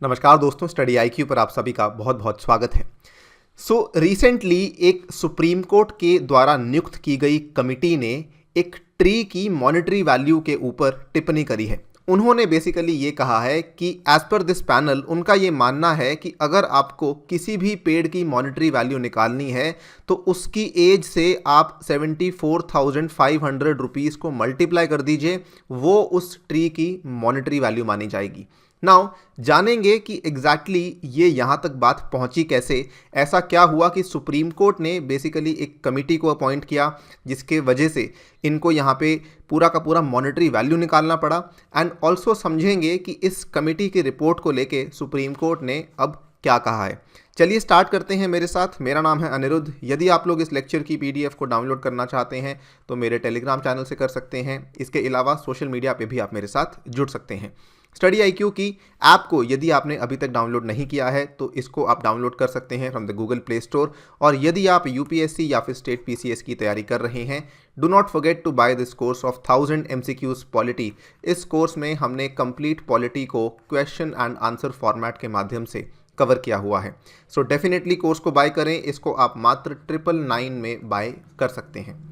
नमस्कार दोस्तों, study IQ पर आप सभी का बहुत बहुत स्वागत है। रिसेंटली एक सुप्रीम कोर्ट के द्वारा नियुक्त की गई कमिटी ने एक ट्री की मॉनेटरी वैल्यू के ऊपर टिप्पणी करी है। उन्होंने बेसिकली ये कहा है कि एज पर दिस पैनल उनका ये मानना है कि अगर आपको किसी भी पेड़ की मॉनेटरी वैल्यू निकालनी है तो उसकी एज से आप 74,500 रुपीज़ को मल्टीप्लाई कर दीजिए, वो उस ट्री की मॉनेटरी वैल्यू मानी जाएगी। नाउ जानेंगे कि एग्जैक्टली ये यहाँ तक बात पहुँची कैसे, ऐसा क्या हुआ कि सुप्रीम कोर्ट ने बेसिकली एक कमिटी को अपॉइंट किया जिसके वजह से इनको यहाँ पे पूरा का पूरा मॉनेटरी वैल्यू निकालना पड़ा। एंड ऑल्सो समझेंगे कि इस कमिटी की रिपोर्ट को लेके सुप्रीम कोर्ट ने अब क्या कहा है। चलिए स्टार्ट करते हैं मेरे साथ। मेरा नाम है अनिरुद्ध। यदि आप लोग इस लेक्चर की पीडीएफ को डाउनलोड करना चाहते हैं तो मेरे टेलीग्राम चैनल से कर सकते हैं। इसके अलावा सोशल मीडिया पे भी आप मेरे साथ जुड़ सकते हैं। स्टडी आईक्यू की ऐप को यदि आपने अभी तक डाउनलोड नहीं किया है तो इसको आप डाउनलोड कर सकते हैं from the Google play store. और यदि आप यूपीएससी या फिर स्टेट पीसीएस की तैयारी कर रहे हैं, do not forget to buy this course of 1000 MCQs polity. इस कोर्स में हमने कंप्लीट पॉलिटी को क्वेश्चन एंड आंसर फॉर्मेट के माध्यम से कवर किया हुआ है। सो डेफिनेटली कोर्स को बाय करें। इसको आप मात्र 999 में बाय कर सकते हैं।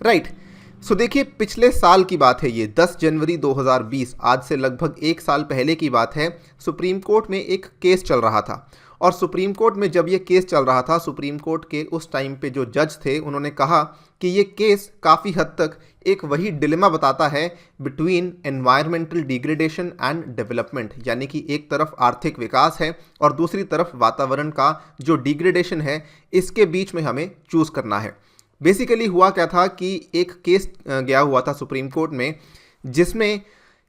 राइट। सो देखिए, पिछले साल की बात है, ये 10 जनवरी 2020, आज से लगभग एक साल पहले की बात है। सुप्रीम कोर्ट में एक केस चल रहा था और सुप्रीम कोर्ट में जब ये केस चल रहा था, सुप्रीम कोर्ट के उस टाइम पे जो जज थे उन्होंने कहा कि ये केस काफ़ी हद तक एक वही डिलेमा बताता है between environmental degradation and development, यानी कि एक तरफ आर्थिक विकास है और दूसरी तरफ वातावरण का जो डिग्रेडेशन है, इसके बीच में हमें चूज़ करना है। बेसिकली हुआ क्या था कि एक केस गया हुआ था सुप्रीम कोर्ट में जिसमें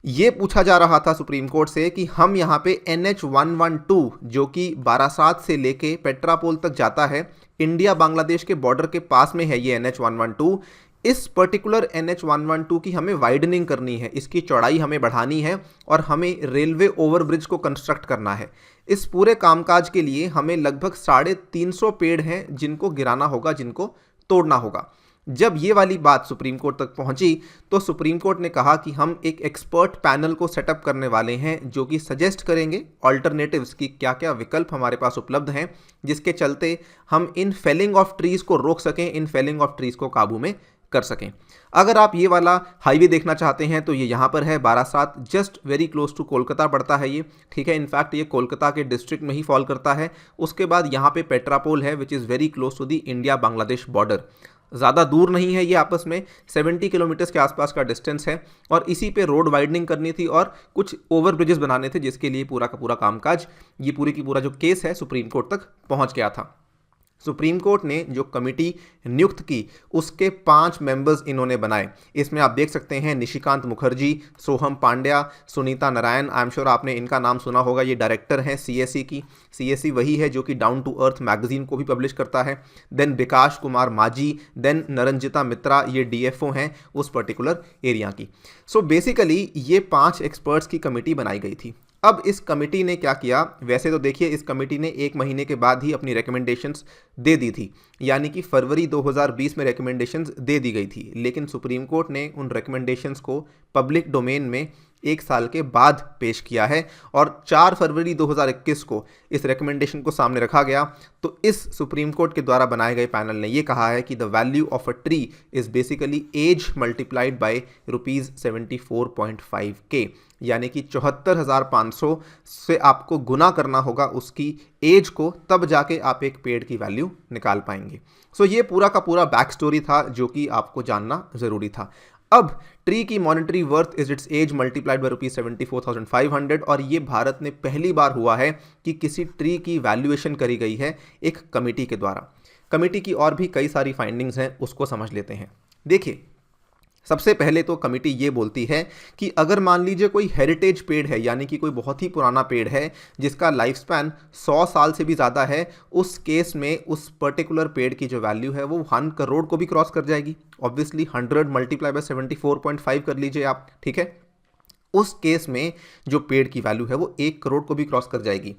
ये पूछा जा रहा था सुप्रीम कोर्ट से कि हम यहाँ पे NH-112 जो कि बारासात से लेके पेट्रापोल तक जाता है, इंडिया बांग्लादेश के बॉर्डर के पास में है ये NH-112। इस पर्टिकुलर NH-112 की हमें वाइडनिंग करनी है, इसकी चौड़ाई हमें बढ़ानी है और हमें रेलवे ओवरब्रिज को कंस्ट्रक्ट करना है। इस पूरे कामकाज के लिए हमें लगभग 350 पेड़ हैं जिनको गिराना होगा, जिनको तोड़ना होगा। जब ये वाली बात सुप्रीम कोर्ट तक पहुंची तो सुप्रीम कोर्ट ने कहा कि हम एक एक्सपर्ट पैनल को सेटअप करने वाले हैं जो कि सजेस्ट करेंगे ऑल्टरनेटिव्स की क्या क्या विकल्प हमारे पास उपलब्ध हैं, जिसके चलते हम इन फेलिंग ऑफ ट्रीज़ को रोक सकें, इन फेलिंग ऑफ ट्रीज़ को काबू में कर सकें। अगर आप ये वाला हाईवे देखना चाहते हैं तो ये यहाँ पर है, Barasat, just very close to Kolkata पड़ता है ये, ठीक है। इनफैक्ट ये कोलकाता के डिस्ट्रिक्ट में ही फॉल करता है। उसके बाद यहाँ पे पेट्रापोल है which is very close to the India Bangladesh border. ज़्यादा दूर नहीं है ये, आपस में 70 किलोमीटर्स के आसपास का डिस्टेंस है और इसी पे रोड वाइडनिंग करनी थी और कुछ ओवर ब्रिजेस बनाने थे, जिसके लिए पूरा का पूरा कामकाज, ये पूरी की पूरा जो केस है सुप्रीम कोर्ट तक पहुँच गया था। सुप्रीम कोर्ट ने जो कमिटी नियुक्त की उसके 5 मेंबर्स इन्होंने बनाए। इसमें आप देख सकते हैं Nishikant Mukherjee, Soham Pandya, Sunita Narayan. I am sure आपने इनका नाम सुना होगा। ये डायरेक्टर हैं सीएससी की। सीएससी वही है जो कि डाउन टू अर्थ मैगजीन को भी पब्लिश करता है। देन विकास कुमार माझी, देन नरंजिता मित्रा, ये डीएफओ हैं उस पर्टिकुलर एरिया की। सो बेसिकली ये 5 एक्सपर्ट्स की कमेटी बनाई गई थी। अब इस कमेटी ने क्या किया, वैसे तो देखिए इस कमेटी ने 1 महीने के बाद ही अपनी रिकमेंडेशंस दे दी थी, यानी कि फरवरी 2020 में रिकमेंडेशंस दे दी गई थी, लेकिन सुप्रीम कोर्ट ने उन रिकमेंडेशंस को पब्लिक डोमेन में 1 साल के बाद पेश किया है और 4 फरवरी 2021 को इस रिकमेंडेशन को सामने रखा गया। तो इस सुप्रीम कोर्ट के द्वारा बनाए गए पैनल ने ये कहा है कि the value of a tree is basically age multiplied by ₹74.5K, यानी कि 74,500 से आपको गुना करना होगा उसकी एज को, तब जाके आप एक पेड़ की वैल्यू निकाल पाएंगे। सो ये पूरा का पूरा बैक स्टोरी था जो कि आपको जानना ज़रूरी था। अब ट्री की monetary worth is its age multiplied by ₹74,500 और ये भारत में पहली बार हुआ है कि किसी ट्री की वैल्यूएशन करी गई है एक कमेटी के द्वारा। कमेटी की और भी कई सारी फाइंडिंग्स हैं, उसको समझ लेते हैं। देखिए, सबसे पहले तो कमेटी ये बोलती है कि अगर मान लीजिए कोई हेरिटेज पेड़ है, यानी कि कोई बहुत ही पुराना पेड़ है जिसका लाइफ स्पैन 100 साल से भी ज़्यादा है, उस केस में उस पर्टिकुलर पेड़ की जो वैल्यू है वो 1 करोड़ को भी क्रॉस कर जाएगी। ऑब्वियसली 100 मल्टीप्लाई बाय 74.5 कर लीजिए आप, ठीक है। उस केस में जो पेड़ की वैल्यू है वो 1 करोड़ को भी क्रॉस कर जाएगी।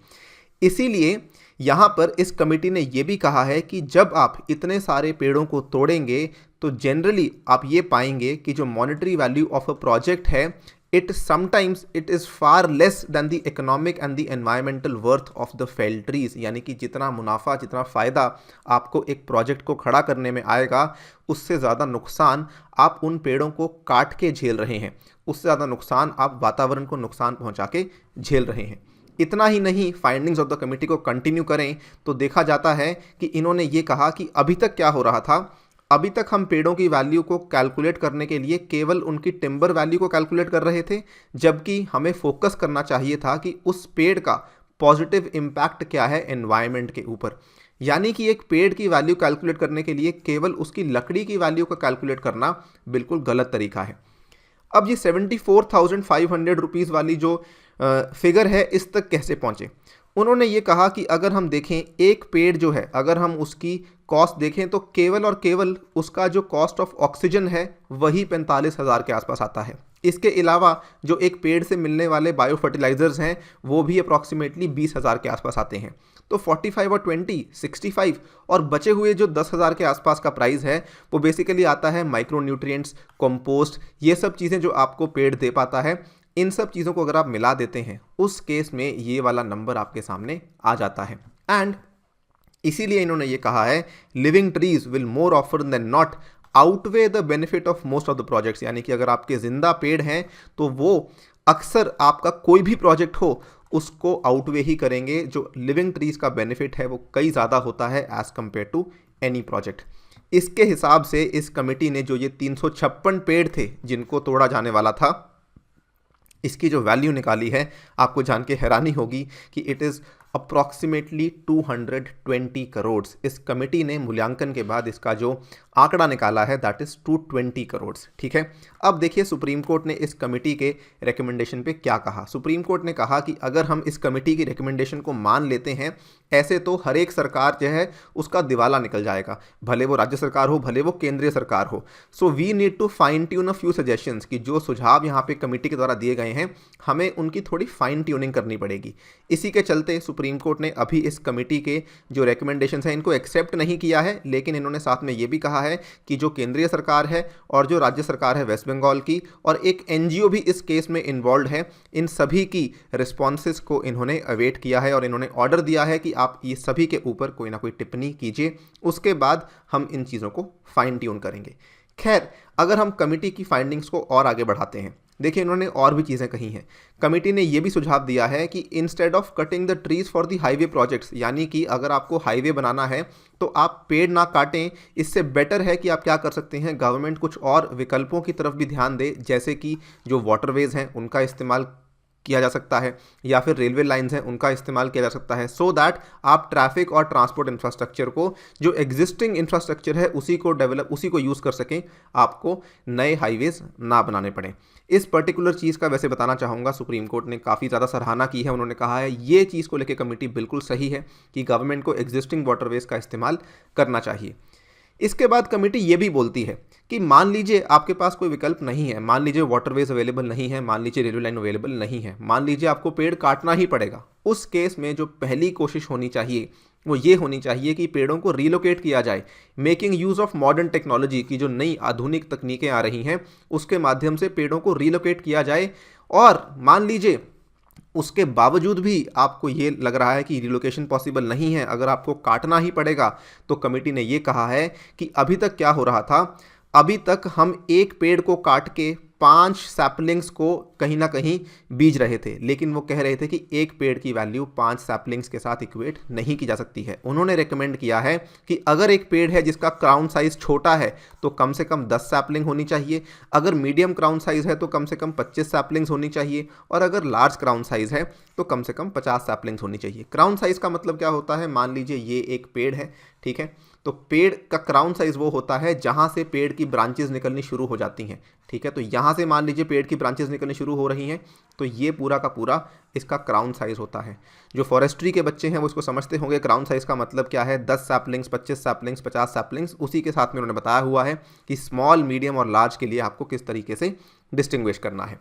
इसीलिए यहाँ पर इस कमेटी ने यह भी कहा है कि जब आप इतने सारे पेड़ों को तोड़ेंगे तो जनरली आप ये पाएंगे कि जो monetary value of a project है it sometimes it is far less than the economic and the environmental worth of the felled trees। यानी कि जितना मुनाफा, जितना फ़ायदा आपको एक प्रोजेक्ट को खड़ा करने में आएगा, उससे ज़्यादा नुकसान आप उन पेड़ों को काट के झेल रहे हैं, उससे ज़्यादा नुकसान आप वातावरण को नुकसान पहुंचा के झेल रहे हैं। इतना ही नहीं, फाइंडिंग्स ऑफ द कमेटी को कंटिन्यू करें तो देखा जाता है कि इन्होंने ये कहा कि अभी तक क्या हो रहा था, अभी तक हम पेड़ों की वैल्यू को कैलकुलेट करने के लिए केवल उनकी टिम्बर वैल्यू को कैलकुलेट कर रहे थे, जबकि हमें फोकस करना चाहिए था कि उस पेड़ का पॉजिटिव इम्पैक्ट क्या है एनवायरनमेंट के ऊपर। यानी कि एक पेड़ की वैल्यू कैलकुलेट करने के लिए केवल उसकी लकड़ी की वैल्यू को कैलकुलेट करना बिल्कुल गलत तरीका है। अब ये 74,500 रुपीज़ वाली जो फिगर है, इस तक कैसे पहुँचे? उन्होंने ये कहा कि अगर हम देखें एक पेड़ जो है, अगर हम उसकी कॉस्ट देखें तो केवल और केवल उसका जो कॉस्ट ऑफ ऑक्सीजन है वही 45,000 के आसपास आता है। इसके अलावा जो एक पेड़ से मिलने वाले बायो फर्टिलाइजर्स हैं वो भी अप्रॉक्सीमेटली 20,000 के आसपास आते हैं। तो 45 और 20 65 और बचे हुए जो 10,000 के आसपास का प्राइस है वो बेसिकली आता है माइक्रो न्यूट्रिएंट्स, कंपोस्ट, ये सब चीज़ें जो आपको पेड़ दे पाता है। इन सब चीज़ों को अगर आप मिला देते हैं उस केस में ये वाला नंबर आपके सामने आ जाता है। एंड इसीलिए इन्होंने ये कहा है लिविंग ट्रीज विल मोर ऑफर than not outweigh the benefit of most of the projects. यानी कि अगर आपके जिंदा पेड़ हैं तो वो अक्सर आपका कोई भी प्रोजेक्ट हो उसको आउटवे ही करेंगे। जो लिविंग ट्रीज का बेनिफिट है वो कई ज़्यादा होता है as compared to any project. इसके हिसाब से इस कमेटी ने जो ये 356 पेड़ थे जिनको तोड़ा जाने वाला था, इसकी जो वैल्यू निकाली है आपको जान के हैरानी होगी कि इट इज़ अप्रॉक्सीमेटली 220 करोड़। इस कमेटी ने मूल्यांकन के बाद इसका जो आंकड़ा निकाला है दैट इज़ 220 करोड़। ठीक है, अब देखिए सुप्रीम कोर्ट ने इस कमेटी के रिकमेंडेशन पे क्या कहा। सुप्रीम कोर्ट ने कहा कि अगर हम इस कमेटी की रिकमेंडेशन को मान लेते हैं, ऐसे तो हर एक सरकार जो है उसका दिवाला निकल जाएगा, भले वो राज्य सरकार हो, भले वो केंद्रीय सरकार हो। So we need to fine tune a few suggestions कि जो सुझाव यहाँ पे कमेटी के द्वारा दिए गए हैं हमें उनकी थोड़ी फाइन ट्यूनिंग करनी पड़ेगी। इसी के चलते सुप्रीम कोर्ट ने अभी इस कमेटी के जो रिकमेंडेशंस हैं इनको एक्सेप्ट नहीं किया है, लेकिन इन्होंने साथ में ये भी कहा है कि जो केंद्रीय सरकार है और जो राज्य सरकार है वेस्ट बंगाल की और एक एनजीओ भी इस केस में इन्वॉल्व है, इन सभी की रिस्पॉन्सेस को इन्होंने अवेट किया है और इन्होंने ऑर्डर दिया है कि आप ये सभी के ऊपर कोई ना कोई टिप्पणी कीजिए, उसके बाद हम इन चीज़ों को फाइन ट्यून करेंगे। खैर, अगर हम कमेटी की फाइंडिंग्स को और आगे बढ़ाते हैं, देखिए इन्होंने और भी चीज़ें कही हैं। कमेटी ने यह भी सुझाव दिया है कि instead of cutting the trees for the highway projects, यानी कि अगर आपको हाईवे बनाना है तो आप पेड़ ना काटें, इससे बेटर है कि आप क्या कर सकते हैं, गवर्नमेंट कुछ और विकल्पों की तरफ भी ध्यान दे, जैसे कि जो वाटरवेज हैं उनका इस्तेमाल किया जा सकता है या फिर रेलवे लाइंस हैं उनका इस्तेमाल किया जा सकता है, सो दैट आप ट्रैफिक और ट्रांसपोर्ट इंफ्रास्ट्रक्चर को, जो एग्जिस्टिंग इंफ्रास्ट्रक्चर है उसी को यूज़ कर सकें, आपको नए हाईवेज ना बनाने पड़े। इस पर्टिकुलर चीज़ का वैसे बताना चाहूँगा सुप्रीम कोर्ट ने काफ़ी ज़्यादा सराहना की है। उन्होंने कहा है ये चीज़ को लेकर कमेटी बिल्कुल सही है कि गवर्नमेंट को एग्जिस्टिंग वाटरवेज का इस्तेमाल करना चाहिए। इसके बाद कमेटी ये भी बोलती है कि मान लीजिए आपके पास कोई विकल्प नहीं है, मान लीजिए वाटरवेज अवेलेबल नहीं है, मान लीजिए रेलवे लाइन अवेलेबल नहीं है, मान लीजिए आपको पेड़ काटना ही पड़ेगा, उस केस में जो पहली कोशिश होनी चाहिए वो ये होनी चाहिए कि पेड़ों को रीलोकेट किया जाए, making use of modern technology की जो नई आधुनिक तकनीकें आ रही हैं उसके माध्यम से पेड़ों को रीलोकेट किया जाए। और मान लीजिए उसके बावजूद भी आपको ये लग रहा है कि रिलोकेशन पॉसिबल नहीं है, अगर आपको काटना ही पड़ेगा, तो कमेटी ने ये कहा है कि अभी तक क्या हो रहा था, अभी तक हम एक पेड़ को काट के 5 सैपलिंग्स को कहीं ना कहीं बीज रहे थे, लेकिन वो कह रहे थे कि एक पेड़ की वैल्यू 5 सैपलिंग्स के साथ इक्वेट नहीं की जा सकती है। उन्होंने रेकमेंड किया है कि अगर एक पेड़ है जिसका क्राउन साइज छोटा है तो कम से कम 10 सैपलिंग होनी चाहिए, अगर मीडियम क्राउन साइज है तो कम से कम 25 सैपलिंग्स होनी चाहिए, और अगर लार्ज क्राउन साइज है तो कम से कम 50 सैपलिंग्स होनी चाहिए। क्राउन साइज का मतलब क्या होता है, मान लीजिए ये एक पेड़ है, ठीक है, तो पेड़ का क्राउन साइज वो होता है जहां से पेड़ की ब्रांचेस निकलनी शुरू हो जाती हैं, ठीक है, तो यहां से मान लीजिए पेड़ की ब्रांचेस निकलनी शुरू हो रही हैं तो ये पूरा का पूरा इसका क्राउन साइज होता है। जो फॉरेस्ट्री के बच्चे हैं वो इसको समझते होंगे क्राउन साइज का मतलब क्या है, 10 सैपलिंग्स, 25 सैपलिंग्स, 50 सैपलिंग्स, उसी के साथ में उन्होंने बताया हुआ है कि स्मॉल, मीडियम और लार्ज के लिए आपको किस तरीके से डिस्टिंग्विश करना है।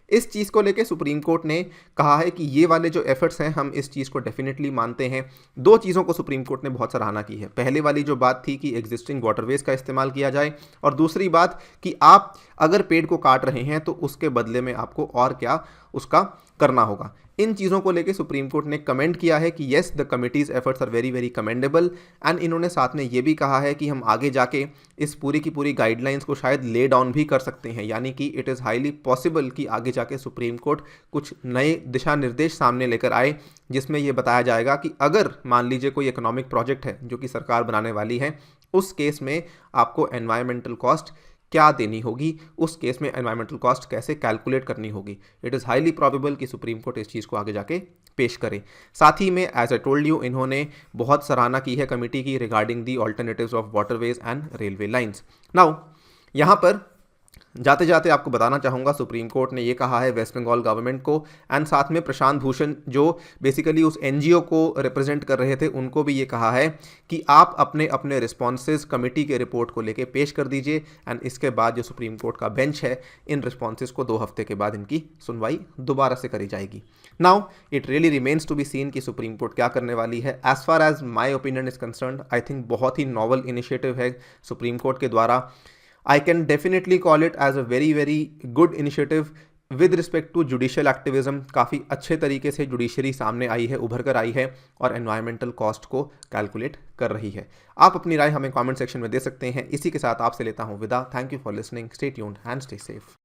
इस चीज़ को लेके सुप्रीम कोर्ट ने कहा है कि ये वाले जो एफर्ट्स हैं हम इस चीज़ को डेफिनेटली मानते हैं। दो चीज़ों को सुप्रीम कोर्ट ने बहुत सराहना की है। पहले वाली जो बात थी कि एग्जिस्टिंग वाटरवेज का इस्तेमाल किया जाए, और दूसरी बात कि आप अगर पेड़ को काट रहे हैं तो उसके बदले में आपको और क्या उसका करना होगा। इन चीज़ों को लेके सुप्रीम कोर्ट ने कमेंट किया है कि yes the committee's efforts are very very commendable, and इन्होंने साथ में ये भी कहा है कि हम आगे जाके इस पूरी की पूरी गाइडलाइंस को शायद ले डाउन भी कर सकते हैं, यानी कि इट इज़ हाईली पॉसिबल कि आगे जाके सुप्रीम कोर्ट कुछ नए दिशा निर्देश सामने लेकर आए, जिसमें यह बताया जाएगा कि अगर मान लीजिए कोई इकोनॉमिक प्रोजेक्ट है जो कि सरकार बनाने वाली है, उस केस में आपको एनवायरमेंटल कॉस्ट क्या देनी होगी, उस केस में एनवायरमेंटल कॉस्ट कैसे कैलकुलेट करनी होगी। इट इज़ हाईली प्रोबेबल कि सुप्रीम कोर्ट इस चीज़ को आगे जाके पेश करे। साथ ही में एज आई टोल्ड यू, इन्होंने बहुत सराहना की है कमेटी की regarding the alternatives of waterways and railway lines. Now यहाँ पर जाते जाते आपको बताना चाहूँगा, सुप्रीम कोर्ट ने ये कहा है वेस्ट बंगाल गवर्नमेंट को, एंड साथ में प्रशांत भूषण जो बेसिकली उस एनजीओ को रिप्रेजेंट कर रहे थे, उनको भी ये कहा है कि आप अपने अपने रिस्पॉन्सेज कमेटी के रिपोर्ट को लेके पेश कर दीजिए, एंड इसके बाद जो सुप्रीम कोर्ट का बेंच है, इन रिस्पॉन्सेज को 2 हफ्ते के बाद इनकी सुनवाई दोबारा से करी जाएगी। Now it really remains to be seen कि सुप्रीम कोर्ट क्या करने वाली है। As far as my opinion is concern, I think बहुत ही नॉवल इनिशिएटिव है सुप्रीम कोर्ट के द्वारा। I can definitely call it as a very very good initiative with respect to judicial activism। काफ़ी अच्छे तरीके से जुडिशरी सामने आई है, उभर कर आई है, और एनवायरमेंटल कॉस्ट को कैलकुलेट कर रही है। आप अपनी राय हमें कमेंट सेक्शन में दे सकते हैं। इसी के साथ आपसे लेता हूँ विदा। Thank you for listening, stay tuned and stay safe.